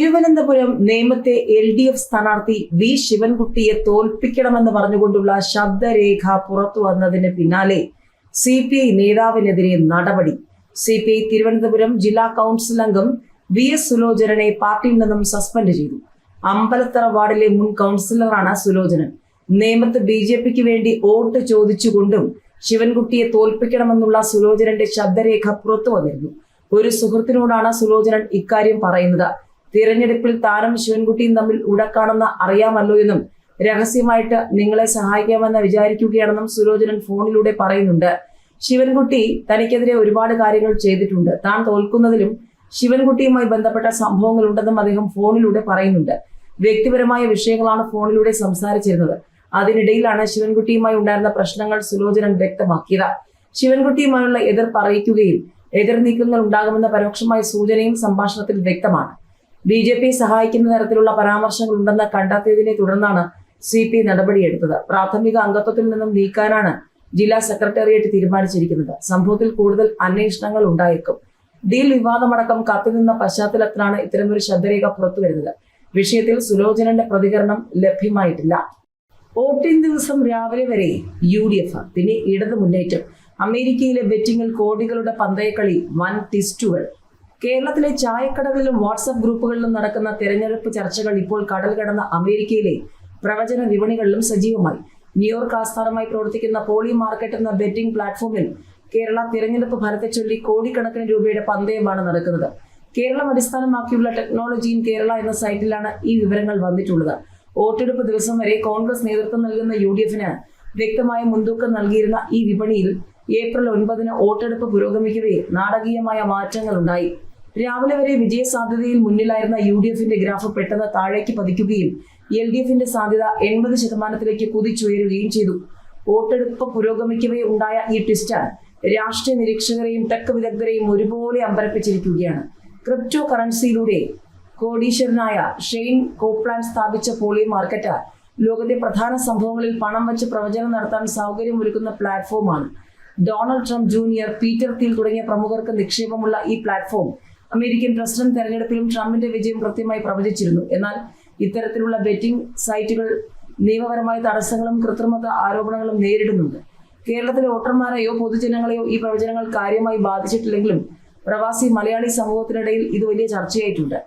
Thiruvananthapuram നേമത്തെ LDF സ്ഥാനാർത്ഥി V ശിവൻകുട്ടിയെ തോൽപ്പിക്കണമെന്ന് പറഞ്ഞുകൊണ്ടുള്ള ശബ്ദരേഖ പുറത്തു വന്നതിന് പിന്നാലെ CPI നേതാവിനെതിരെ നടപടി. CPI തിരുവനന്തപുരം ജില്ലാ കൗൺസിൽ അംഗം VS സുലോചനനെ പാർട്ടിയിൽ നിന്നും സസ്പെൻഡ് ചെയ്തു. അമ്പലത്തറ വാർഡിലെ മുൻ കൗൺസിലറാണ് സുലോചനൻ. നേമത്ത് BJPക്ക് വേണ്ടി വോട്ട് ചോദിച്ചുകൊണ്ടും ശിവൻകുട്ടിയെ തോൽപ്പിക്കണമെന്നുള്ള സുലോചനന്റെ ശബ്ദരേഖ പുറത്തു വന്നിരുന്നു. ഒരു സുഹൃത്തിനോടാണ് സുലോചനൻ ഇക്കാര്യം പറയുന്നത്. തിരഞ്ഞെടുപ്പിൽ താനും ശിവൻകുട്ടിയും തമ്മിൽ ഉടക്കാണെന്ന് അറിയാമല്ലോ എന്നും രഹസ്യമായിട്ട് നിങ്ങളെ സഹായിക്കാമെന്ന് വിചാരിക്കുകയാണെന്നും സുലോചനൻ ഫോണിലൂടെ പറയുന്നുണ്ട്. ശിവൻകുട്ടി തനിക്കെതിരെ ഒരുപാട് കാര്യങ്ങൾ ചെയ്തിട്ടുണ്ട്. താൻ തോൽക്കുന്നതിലും ശിവൻകുട്ടിയുമായി ബന്ധപ്പെട്ട സംഭവങ്ങൾ ഉണ്ടെന്നും അദ്ദേഹം ഫോണിലൂടെ പറയുന്നുണ്ട്. വ്യക്തിപരമായ വിഷയങ്ങളാണ് ഫോണിലൂടെ സംസാരിച്ചിരുന്നത്. അതിനിടയിലാണ് ശിവൻകുട്ടിയുമായി ഉണ്ടായിരുന്ന പ്രശ്നങ്ങൾ സുലോചനൻ വ്യക്തമാക്കിയത്. ശിവൻകുട്ടിയുമായുള്ള എതിർപ്പ് അറിയിക്കുകയും എതിർ നീക്കങ്ങൾ ഉണ്ടാകുമെന്ന പരോക്ഷമായ സൂചനയും സംഭാഷണത്തിൽ വ്യക്തമാണ്. BJP സഹായിക്കുന്ന തരത്തിലുള്ള പരാമർശങ്ങൾ ഉണ്ടെന്ന് കണ്ടെത്തിയതിനെ തുടർന്നാണ് CPI നടപടിയെടുത്തത്. പ്രാഥമിക അംഗത്വത്തിൽ നിന്നും നീക്കാനാണ് ജില്ലാ സെക്രട്ടേറിയറ്റ് തീരുമാനിച്ചിരിക്കുന്നത്. സംഭവത്തിൽ കൂടുതൽ അന്വേഷണങ്ങൾ ഉണ്ടായേക്കും. ഡീൽ വിവാദമടക്കം കത്തിനിന്ന പശ്ചാത്തലത്തിലാണ് ഇത്തരമൊരു ശബ്ദരേഖ പുറത്തുവരുന്നത്. വിഷയത്തിൽ സുലോചനന്റെ പ്രതികരണം ലഭ്യമായിട്ടില്ല. വോട്ടിംഗ് ദിവസം രാവിലെ വരെ UDF, പിന്നെ ഇടത് മുന്നേറ്റം. അമേരിക്കയിലെ ബെറ്റിംഗിൽ കോടികളുടെ പന്തയക്കളി, വൻ ടിസ്റ്റുകൾ. കേരളത്തിലെ ചായക്കടകളിലും വാട്സ്ആപ്പ് ഗ്രൂപ്പുകളിലും നടക്കുന്ന തെരഞ്ഞെടുപ്പ് ചർച്ചകൾ ഇപ്പോൾ കടൽ കടന്ന അമേരിക്കയിലെ പ്രവചന വിപണികളിലും സജീവമായി. ന്യൂയോർക്ക് ആസ്ഥാനമായി പ്രവർത്തിക്കുന്ന പോളി മാർക്കറ്റ് എന്ന ബെറ്റിംഗ് പ്ലാറ്റ്ഫോമിൽ കേരള തിരഞ്ഞെടുപ്പ് ഫലത്തെ ചൊല്ലി കോടിക്കണക്കിന് രൂപയുടെ പന്തയമാണ് നടക്കുന്നത്. കേരളം അടിസ്ഥാനമാക്കിയുള്ള ടെക്നോളജി ഇൻ കേരള എന്ന സൈറ്റിലാണ് ഈ വിവരങ്ങൾ വന്നിട്ടുള്ളത്. വോട്ടെടുപ്പ് ദിവസം വരെ കോൺഗ്രസ് നേതൃത്വം നൽകുന്ന UDFന് വ്യക്തമായ മുൻതൂക്കം നൽകിയിരുന്ന ഈ വിപണിയിൽ ഏപ്രിൽ 9 വോട്ടെടുപ്പ് പുരോഗമിക്കവേ നാടകീയമായ മാറ്റങ്ങൾ ഉണ്ടായി. രാവിലെ വരെ വിജയസാധ്യതയിൽ മുന്നിലായിരുന്ന UDFന്റെ ഗ്രാഫ് പെട്ടെന്ന് താഴേക്ക് പതിക്കുകയും LDFന്റെ സാധ്യത 80% കുതിച്ചുയരുകയും ചെയ്തു. വോട്ടെടുപ്പ് പുരോഗമിക്കവേ ഉണ്ടായ ഈ ട്വിസ്റ്റ് രാഷ്ട്രീയ നിരീക്ഷകരെയും ടെക് വിദഗ്ധരെയും ഒരുപോലെ അമ്പരപ്പിച്ചിരിക്കുകയാണ്. ക്രിപ്റ്റോ കറൻസിയിലൂടെ കോടീശ്വരനായ ഷെയ്ൻ കോപ്ലാൻ സ്ഥാപിച്ച പോളി മാർക്കറ്റ് ലോകത്തെ പ്രധാന സംഭവങ്ങളിൽ പണം വെച്ച് പ്രവചനം നടത്താൻ സൗകര്യമൊരുക്കുന്ന പ്ലാറ്റ്ഫോമാണ്. ഡൊണാൾഡ് ട്രംപ് ജൂനിയർ, പീറ്റർ തീൽ തുടങ്ങിയ പ്രമുഖർക്ക് നിക്ഷേപമുള്ള ഈ പ്ലാറ്റ്ഫോം അമേരിക്കൻ പ്രസിഡന്റ് തെരഞ്ഞെടുപ്പിലും ട്രംപിന്റെ വിജയം കൃത്യമായി പ്രവചിച്ചിരുന്നു. എന്നാൽ ഇത്തരത്തിലുള്ള ബെറ്റിംഗ് സൈറ്റുകൾ നിയമപരമായ തടസ്സങ്ങളും കൃത്രിമത ആരോപണങ്ങളും നേരിടുന്നുണ്ട്. കേരളത്തിലെ വോട്ടർമാരെയോ പൊതുജനങ്ങളെയോ ഈ പ്രവചനങ്ങൾ കാര്യമായി ബാധിച്ചിട്ടില്ലെങ്കിലും പ്രവാസി മലയാളി സമൂഹത്തിനിടയിൽ ഇത് വലിയ ചർച്ചയായിട്ടുണ്ട്.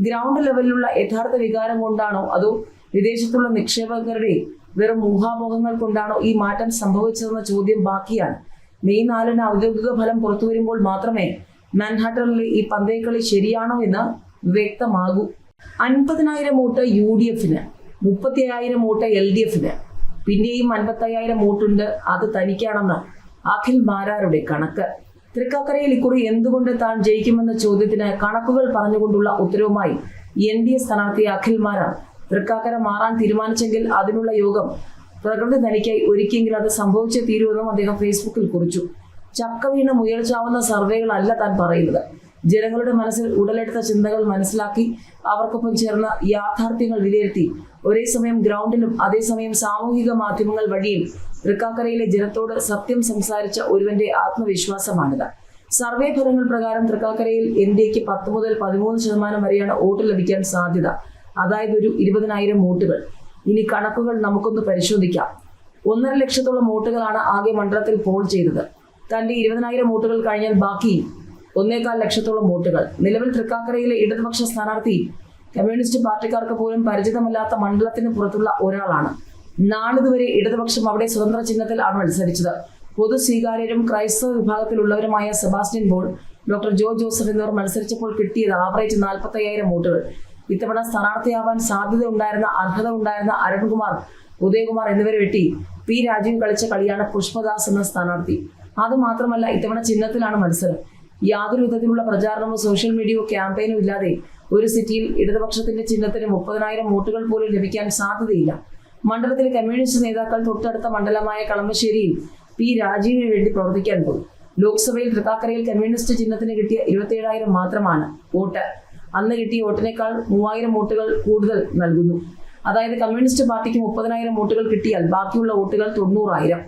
ഗ്രൗണ്ട് ലെവലിലുള്ള യഥാർത്ഥ വികാരം കൊണ്ടാണോ അതോ വിദേശത്തുള്ള നിക്ഷേപകരുടെ വെറും ഊഹാപോഹങ്ങൾ കൊണ്ടാണോ ഈ മാറ്റം സംഭവിച്ചതെന്ന ചോദ്യം ബാക്കിയാണ്. മെയ് 4 ഔദ്യോഗിക ഫലം പുറത്തുവരുമ്പോൾ മാത്രമേ മാൻഹാട്ടനിലെ ഈ പന്തയക്കളി ശരിയാണോ എന്ന് വ്യക്തമാകൂ. 50,000 വോട്ട് UDFന്, 30,000 വോട്ട് LDFന്, പിന്നെയും 55,000 വോട്ടുണ്ട് അത് തനിക്കാണെന്ന് അഖിൽ മാരാരുടെ കണക്ക്. തൃക്കാക്കരയിൽ ഇക്കുറി എന്തുകൊണ്ട് താൻ ജയിക്കുമെന്ന ചോദ്യത്തിന് കണക്കുകൾ പറഞ്ഞുകൊണ്ടുള്ള ഉത്തരവുമായി NDA സ്ഥാനാർത്ഥി അഖിൽ മാരാർ തൃക്കാക്കര മാറാൻ തീരുമാനിച്ചെങ്കിൽ അതിനുള്ള യോഗം പ്രകൃതി തനിക്കായി ഒരുക്കിയെങ്കിൽ അത് സംഭവിച്ചേ തീരുമെന്നും അദ്ദേഹം ഫേസ്ബുക്കിൽ കുറിച്ചു. ചക്ക വീണ് മുയൽ ചാവുന്ന സർവേകളല്ല താൻ പറയുന്നത്. ജനങ്ങളുടെ മനസ്സിൽ ഉടലെടുത്ത ചിന്തകൾ മനസ്സിലാക്കി അവർക്കൊപ്പം ചേർന്ന് യാഥാർത്ഥ്യങ്ങൾ വിലയിരുത്തി ഒരേ സമയം ഗ്രൗണ്ടിലും അതേസമയം സാമൂഹിക മാധ്യമങ്ങൾ വഴിയും തൃക്കാക്കരയിലെ ജനത്തോട് സത്യം സംസാരിച്ച ഒരുവന്റെ ആത്മവിശ്വാസമാണിത്. സർവേ ഫലങ്ങൾ പ്രകാരം തൃക്കാക്കരയിൽ NDAക്ക് 10 മുതൽ 13% വരെയാണ് വോട്ട് ലഭിക്കാൻ സാധ്യത. അതായത് ഒരു 20,000 വോട്ടുകൾ. ഇനി കണക്കുകൾ നമുക്കൊന്ന് പരിശോധിക്കാം. 1.5 ലക്ഷത്തോളം വോട്ടുകളാണ് ആകെ മണ്ഡലത്തിൽ പോൾ ചെയ്തത്. തന്റെ 20,000 വോട്ടുകൾ കഴിഞ്ഞാൽ ബാക്കി 1.25 ലക്ഷത്തോളം വോട്ടുകൾ. നിലവിൽ തൃക്കാക്കരയിലെ ഇടതുപക്ഷ സ്ഥാനാർത്ഥി കമ്മ്യൂണിസ്റ്റ് പാർട്ടിക്കാർക്ക് പോലും പരിചിതമല്ലാത്ത മണ്ഡലത്തിന് പുറത്തുള്ള ഒരാളാണ്. നാളിതുവരെ ഇടതുപക്ഷം അവിടെ സ്വതന്ത്ര ചിഹ്നത്തിൽ ആണ് മത്സരിച്ചത്. പൊതു സ്വീകാര്യരും ക്രൈസ്തവ വിഭാഗത്തിലുള്ളവരുമായ സെബാസ്റ്റ്യൻ പോൾ, ഡോക്ടർ ജോ ജോസഫ് എന്നിവർ മത്സരിച്ചപ്പോൾ കിട്ടിയത് ആവറേജ് 45,000 വോട്ടുകൾ. ഇത്തവണ സ്ഥാനാർത്ഥിയാവാൻ സാധ്യത ഉണ്ടായിരുന്ന, അർഹത ഉണ്ടായിരുന്ന അരുൺകുമാർ, ഉദയകുമാർ എന്നിവരെ വെട്ടി P രാജീവ് കളിച്ച കളിയാണ് പുഷ്പദാസ് എന്ന സ്ഥാനാർത്ഥി. അതുമാത്രമല്ല, ഇത്തവണ ചിഹ്നത്തിലാണ് മത്സരം. യാതൊരു വിധത്തിലുള്ള പ്രചാരണമോ സോഷ്യൽ മീഡിയയോ ക്യാമ്പയിനോ ഇല്ലാതെ ഒരു സിറ്റിയിൽ ഇടതുപക്ഷത്തിന്റെ ചിഹ്നത്തിന് 30,000 വോട്ടുകൾ പോലും ലഭിക്കാൻ സാധ്യതയില്ല. മണ്ഡലത്തിലെ കമ്മ്യൂണിസ്റ്റ് നേതാക്കൾ തൊട്ടടുത്ത മണ്ഡലമായ കളമശ്ശേരിയിൽ P രാജീവിന് വേണ്ടി പ്രവർത്തിക്കാൻ പോയി. ലോക്സഭയിൽ തൃക്കാക്കരയിൽ കമ്മ്യൂണിസ്റ്റ് ചിഹ്നത്തിന് കിട്ടിയ 27,000 മാത്രമാണ് വോട്ട്. അന്ന് കിട്ടിയ വോട്ടിനേക്കാൾ 3,000 വോട്ടുകൾ കൂടുതൽ നൽകുന്നു. അതായത് കമ്മ്യൂണിസ്റ്റ് പാർട്ടിക്ക് 30,000 വോട്ടുകൾ കിട്ടിയാൽ ബാക്കിയുള്ള വോട്ടുകൾ 90,000.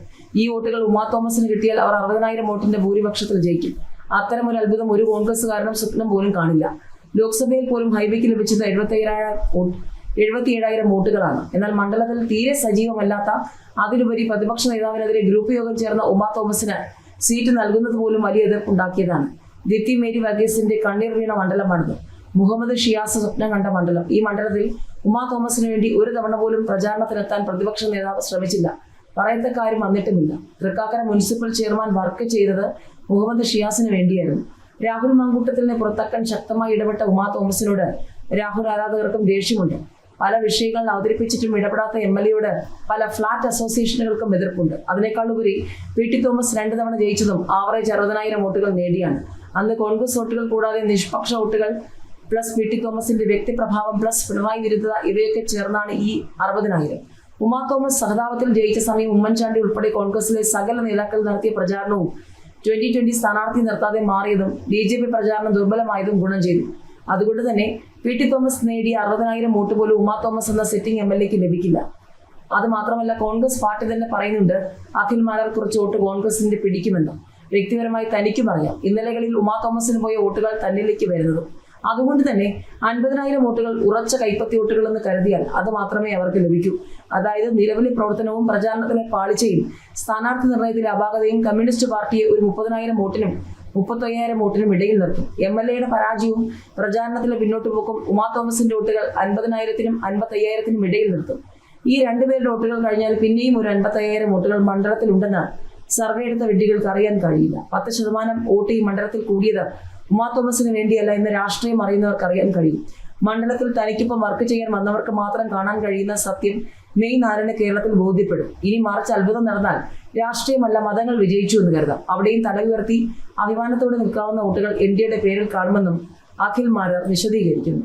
ഈ വോട്ടുകൾ ഉമാ തോമസിന് കിട്ടിയാൽ അവർ 60,000 വോട്ടിന്റെ ഭൂരിപക്ഷത്തിൽ ജയിക്കും. അത്തരമൊരു അത്ഭുതം ഒരു കോൺഗ്രസ്സുകാരനും സ്വപ്നം പോലും കാണില്ല. ലോക്സഭയിൽ പോലും ഹൈബിക്ക് ലഭിച്ചത് 77,000 വോട്ടുകളാണ്. എന്നാൽ മണ്ഡലത്തിൽ തീരെ സജീവമല്ലാത്ത, അതിലുപരി പ്രതിപക്ഷ നേതാവിനെതിരെ ഗ്രൂപ്പ് യോഗം ചേർന്ന ഉമാ തോമസിന് സീറ്റ് നൽകുന്നത് പോലും വലിയ എതിർപ്പുണ്ടാക്കിയതാണ്. ദീപ്തി മേരി വർഗീസിന്റെ കണ്ണീർ വീണ മണ്ഡലമാണിത്. മുഹമ്മദ് ഷിയാസ് സ്വപ്നം കണ്ട മണ്ഡലം. ഈ മണ്ഡലത്തിൽ ഉമാ തോമസിന് വേണ്ടി ഒരു തവണ പോലും പ്രചാരണത്തിനെത്താൻ പ്രതിപക്ഷ നേതാവ് ശ്രമിച്ചില്ല. പറയത്ത കാര്യം വന്നിട്ടുമില്ല. തൃക്കാക്കര മുനിസിപ്പൽ ചെയർമാൻ വർക്ക് ചെയ്തത് മുഹമ്മദ് ഷിയാസിന് വേണ്ടിയായിരുന്നു. രാഹുൽ മാങ്കൂട്ടത്തിലിനെ പുറത്താക്കാൻ ശക്തമായി ഇടപെട്ട ഉമാ തോമസിനോട് രാഹുൽ ആരാധകർക്കും ദേഷ്യമുണ്ട്. പല വിഷയങ്ങൾ അവതരിപ്പിച്ചിട്ടും ഇടപെടാത്ത MLAയോട് പല ഫ്ളാറ്റ് അസോസിയേഷനുകൾക്കും എതിർപ്പുണ്ട്. അതിനേക്കാളുപരി PT തോമസ് 2 തവണ ജയിച്ചതും ആവറേജ് 60,000 വോട്ടുകൾ നേടിയാണ്. അന്ന് കോൺഗ്രസ് വോട്ടുകൾ കൂടാതെ നിഷ്പക്ഷ വോട്ടുകൾ പ്ലസ് PT തോമസിന്റെ വ്യക്തിപ്രഭാവം പ്ലസ് പിണറായി വിരുദ്ധത ഇവയൊക്കെ ചേർന്നാണ് ഈ 60,000. ഉമാ തോമസ് സഹതാപത്തിൽ ജയിച്ച സമയം ഉമ്മൻചാണ്ടി ഉൾപ്പെടെ കോൺഗ്രസിലെ സകല നേതാക്കൾ നടത്തിയ പ്രചാരണവും 2020 സ്ഥാനാർത്ഥി നിർത്താതെ മാറിയതും BJP പ്രചാരണം ദുർബലമായതും ഗുണം ചെയ്തു. അതുകൊണ്ട് തന്നെ PT തോമസ് നേടിയ 60,000 വോട്ട് പോലും ഉമാ തോമസ് എന്ന സിറ്റിംഗ് MLAക്ക് ലഭിക്കില്ല. അത് മാത്രമല്ല, കോൺഗ്രസ് പാർട്ടി തന്നെ പറയുന്നുണ്ട് അഖിൽ മാരാർ കുറച്ച് വോട്ട് കോൺഗ്രസിന്റെ പിടിക്കുമെന്ന്. വ്യക്തിപരമായി തനിക്കും അറിയാം ഇന്നലകളിൽ ഉമാ തോമസിന് പോയ വോട്ടുകൾ തന്നിലേക്ക് വരുന്നതും. അതുകൊണ്ട് തന്നെ 50,000 വോട്ടുകൾ ഉറച്ച കൈപ്പത്തി വോട്ടുകൾ എന്ന് കരുതിയാൽ അത് മാത്രമേ അവർക്ക് ലഭിക്കൂ. അതായത് നിലവിലെ പ്രവർത്തനവും പ്രചാരണത്തിലെ പാളിച്ചയും സ്ഥാനാർത്ഥി നിർണയത്തിലെ അപാകതയും കമ്മ്യൂണിസ്റ്റ് പാർട്ടിയെ ഒരു 30,000 വോട്ടിനും 35,000 വോട്ടിനും ഇടയിൽ നിർത്തും. MLAയുടെ പരാജയവും പ്രചാരണത്തിലെ പിന്നോട്ടുപോക്കും ഉമാ തോമസിന്റെ വോട്ടുകൾ 50,000-നും 55,000-നും ഇടയിൽ നിർത്തും. ഈ രണ്ടുപേരുടെ വോട്ടുകൾ കഴിഞ്ഞാൽ പിന്നെയും ഒരു 55,000 വോട്ടുകൾ മണ്ഡലത്തിലുണ്ടെന്ന് സർവേ എടുത്ത വിഡ്ഢികൾക്ക് അറിയാൻ കഴിയില്ല. 10% വോട്ട് ഈ മണ്ഡലത്തിൽ കൂടിയത് ഉമാ തോമസിന് വേണ്ടിയല്ല എന്ന് രാഷ്ട്രീയം അറിയുന്നവർക്ക് അറിയാൻ കഴിയും. മണ്ഡലത്തിൽ തനിക്കൊപ്പം വർക്ക് ചെയ്യാൻ വന്നവർക്ക് മാത്രം കാണാൻ കഴിയുന്ന സത്യം മെയ് 4-ന് കേരളത്തിൽ ബോധ്യപ്പെടും. ഇനി മറിച്ച് അത്ഭുതം നടന്നാൽ രാഷ്ട്രീയമല്ല മതങ്ങൾ വിജയിച്ചു എന്ന് കരുതാം. അവിടെയും തല ഉയർത്തി അഭിമാനത്തോടെ നിൽക്കാവുന്ന വോട്ടുകൾ NDAയുടെ പേരിൽ കാണുമെന്നും അഖിൽ മാരാർ വിശദീകരിക്കുന്നു.